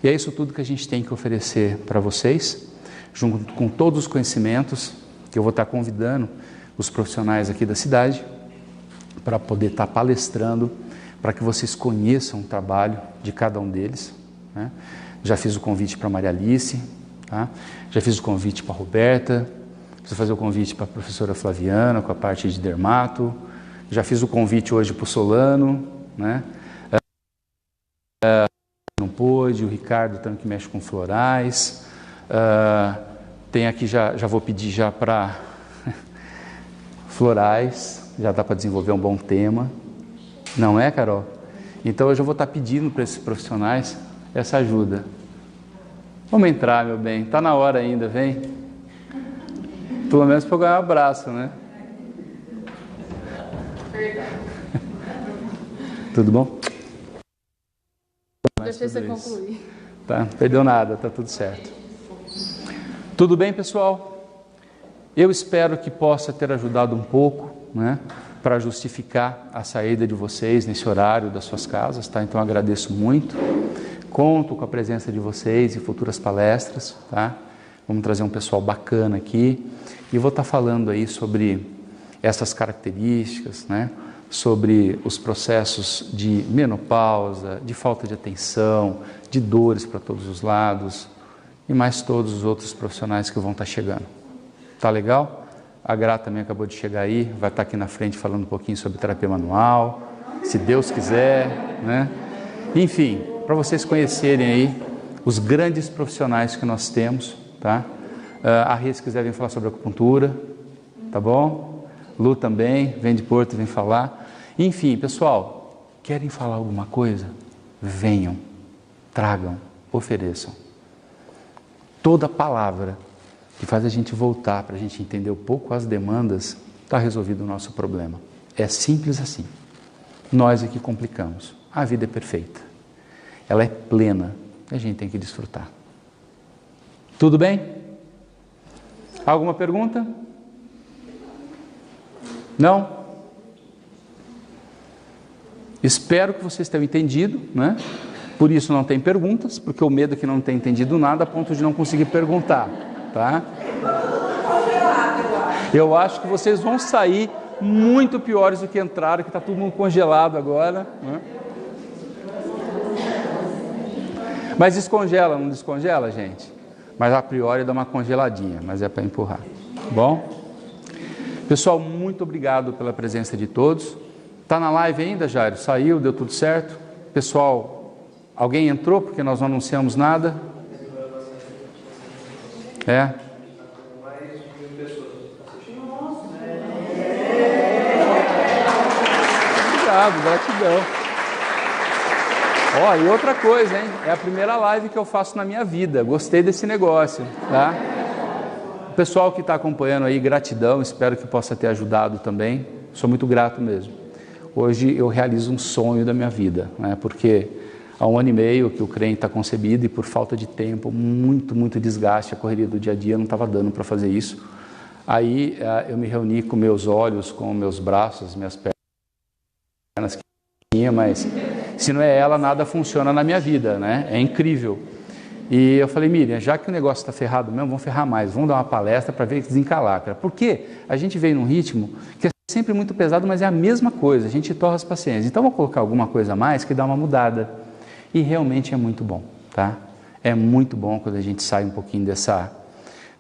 E é isso tudo que a gente tem que oferecer para vocês, junto com todos os conhecimentos que eu vou estar convidando os profissionais aqui da cidade para poder estar palestrando, para que vocês conheçam o trabalho de cada um deles, né? Já fiz o convite para a Maria Alice, tá? Já fiz o convite para a Roberta, preciso fazer o convite para a professora Flaviana com a parte de dermato, já fiz o convite hoje para o Solano, né? Não pôde, o Ricardo também que mexe com florais, tem aqui, já vou pedir já para florais, já dá para desenvolver um bom tema, não é, Carol? Então eu já vou estar pedindo para esses profissionais essa ajuda. Vamos entrar, meu bem, está na hora ainda, vem. Pelo menos para eu ganhar um abraço, né? Tudo bom? Deixa você concluir. Tá, não perdeu nada, tá tudo certo. Tudo bem, pessoal? Eu espero que possa ter ajudado um pouco, né, para justificar a saída de vocês nesse horário das suas casas, tá? Então agradeço muito. Conto com a presença de vocês em futuras palestras, tá? Vamos trazer um pessoal bacana aqui e vou estar falando aí sobre essas características, né? Sobre os processos de menopausa, de falta de atenção, de dores para todos os lados e mais todos os outros profissionais que vão estar chegando. Tá legal? A Gra também acabou de chegar aí, vai estar aqui na frente falando um pouquinho sobre terapia manual, se Deus quiser, né? Enfim, para vocês conhecerem aí os grandes profissionais que nós temos, tá? A Rê, se quiser, vem falar sobre acupuntura, tá bom? Lu também, vem de Porto, vem falar. Enfim, pessoal, querem falar alguma coisa? Venham, tragam, ofereçam. Toda palavra que faz a gente voltar para a gente entender um pouco as demandas, está resolvido o nosso problema. É simples assim. Nós é que complicamos. A vida é perfeita. Ela é plena. A gente tem que desfrutar. Tudo bem? Alguma pergunta? Não? Espero que vocês tenham entendido, né? Por isso não tem perguntas, porque o medo é que não tenha entendido nada a ponto de não conseguir perguntar, tá? Eu acho que vocês vão sair muito piores do que entraram, que está tudo mundo congelado agora, né? Mas descongela, não descongela, gente? Mas a priori dá uma congeladinha, mas é para empurrar, tá bom? Pessoal, muito obrigado pela presença de todos. Está na live ainda, Jairo? Saiu, deu tudo certo? Pessoal, alguém entrou porque nós não anunciamos nada? É? Obrigado, gratidão. Ó, e outra coisa, hein? É a primeira live que eu faço na minha vida. Gostei desse negócio, tá? O pessoal que está acompanhando aí, gratidão. Espero que possa ter ajudado também. Sou muito grato mesmo. Hoje eu realizo um sonho da minha vida, né? Porque há 1 ano e meio que o CREM está concebido e por falta de tempo, muito desgaste, a correria do dia a dia, não estava dando para fazer isso. Aí eu me reuni com meus olhos, com meus braços, minhas pernas que tinha, mas se não é ela, nada funciona na minha vida, né? É incrível. E eu falei, Miriam, já que o negócio está ferrado mesmo, vamos ferrar mais, vamos dar uma palestra para ver que desencalacra. Porque a gente veio num ritmo que é sempre muito pesado, mas é a mesma coisa, a gente torra as pacientes. Então vou colocar alguma coisa a mais que dá uma mudada. E realmente é muito bom, tá? É muito bom quando a gente sai um pouquinho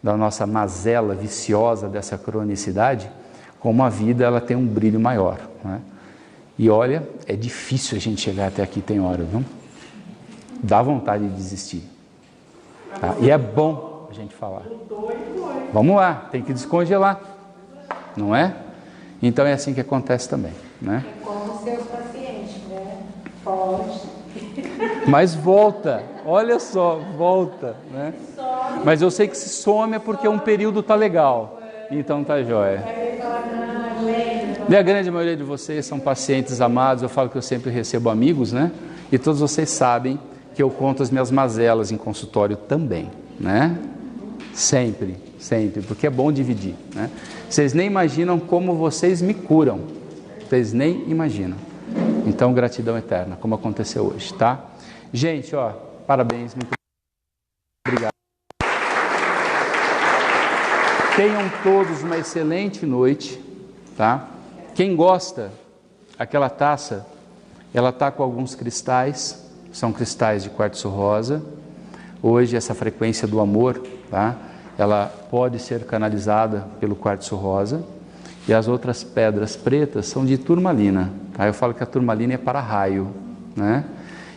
da nossa mazela viciosa, dessa cronicidade, como a vida ela tem um brilho maior, né? E olha, é difícil a gente chegar até aqui, tem hora, não? Dá vontade de desistir. Tá? E é bom a gente falar. Vamos lá, tem que descongelar, não é? Então é assim que acontece também, né? É como o seu paciente, né? Foge. Mas volta, olha só, volta, né? Mas eu sei que se some é porque um período tá legal, então tá jóia. E a grande maioria de vocês são pacientes amados, eu falo que eu sempre recebo amigos, né? E todos vocês sabem que eu conto as minhas mazelas em consultório também, né? Sempre, porque é bom dividir, né? Vocês nem imaginam como vocês me curam, vocês nem imaginam. Então, gratidão eterna, como aconteceu hoje, tá? Gente, ó, parabéns, muito obrigado. Tenham todos uma excelente noite, tá? Quem gosta, aquela taça, ela tá com alguns cristais, são cristais de quartzo rosa. Hoje essa frequência do amor, tá? Ela pode ser canalizada pelo quartzo rosa. E as outras pedras pretas são de turmalina, tá? Eu falo que a turmalina é para raio, né?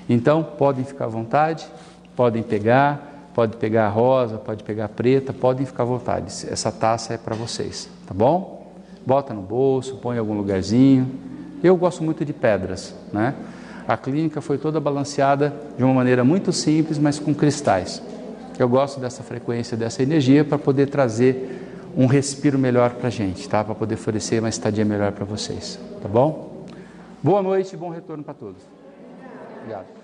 Então podem ficar à vontade, podem pegar, pode pegar a rosa, pode pegar a preta, podem ficar à vontade. Essa taça é para vocês, tá bom? Bota no bolso, põe em algum lugarzinho. Eu gosto muito de pedras, né? A clínica foi toda balanceada de uma maneira muito simples, mas com cristais. Eu gosto dessa frequência, dessa energia para poder trazer um respiro melhor para a gente, tá? Para poder oferecer uma estadia melhor para vocês, tá bom? Boa noite e bom retorno para todos. Obrigado.